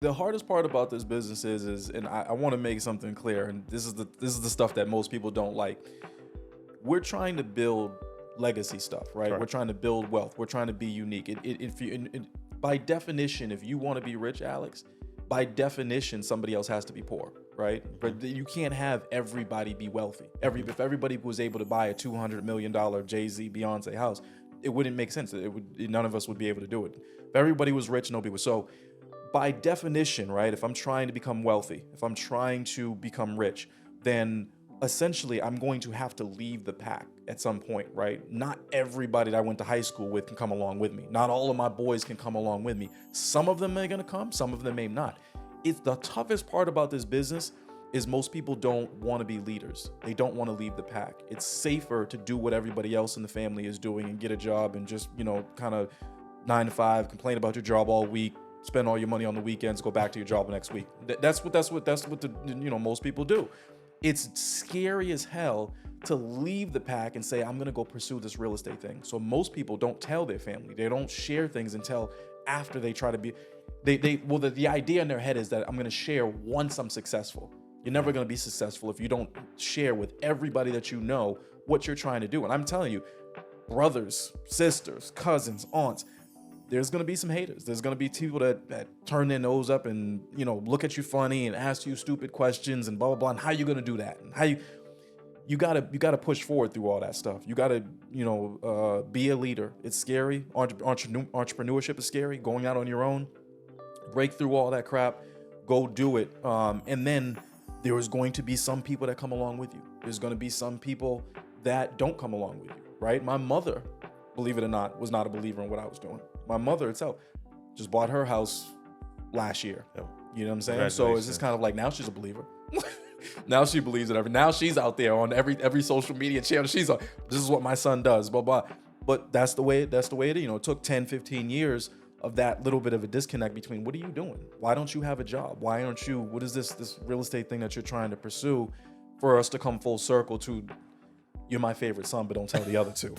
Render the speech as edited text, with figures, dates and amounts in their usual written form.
The hardest part about this business is, and I want to make something clear, and this is the stuff that most people don't like. We're trying to build legacy stuff, right? We're Correct. trying to build wealth. We're trying to be unique. If you, by definition, if you want to be rich, Alex, by definition, somebody else has to be poor, right? But you can't have everybody be wealthy. If everybody was able to buy a $200 million Jay-Z, Beyonce house, it wouldn't make sense. None of us would be able to do it. If everybody was rich, nobody was. So, by definition, right? If I'm trying to become wealthy, if I'm trying to become rich, then essentially I'm going to have to leave the pack at some point, right? Not everybody that I went to high school with can come along with me. Not all of my boys can come along with me. Some of them are going to come, some of them may not. It's the toughest part about this business is most people don't want to be leaders. They don't want to leave the pack. It's safer to do what everybody else in the family is doing and get a job and just, kind of 9 to 5, complain about your job all week, spend all your money on the weekends, go back to your job the next week. That's what most people do. It's scary as hell to leave the pack and say, I'm gonna go pursue this real estate thing. So most people don't tell their family. They don't share things until after they try to be, the idea in their head is that I'm gonna share once I'm successful. You're never gonna be successful if you don't share with everybody that you know what you're trying to do. And I'm telling you, brothers, sisters, cousins, aunts, there's going to be some haters. There's going to be people that turn their nose up and, look at you funny and ask you stupid questions and blah, blah, blah. And how you going to do that? And how you got to push forward through all that stuff. You got to, be a leader. It's scary. Entrepreneurship is scary. Going out on your own, break through all that crap, go do it. And then there is going to be some people that come along with you. There's going to be some people that don't come along with you, right? My mother, believe it or not, was not a believer in what I was doing. My mother itself just bought her house last year. Yep. You know what I'm saying? So it's just kind of like, now she's a believer. Now she believes in everything. Now she's out there on every social media channel. She's like, this is what my son does, blah, blah. But that's the way it is. It took 10, 15 years of that little bit of a disconnect between what are you doing? Why don't you have a job? Why aren't you, what is this real estate thing that you're trying to pursue, for us to come full circle to, you're my favorite son, but don't tell the other two.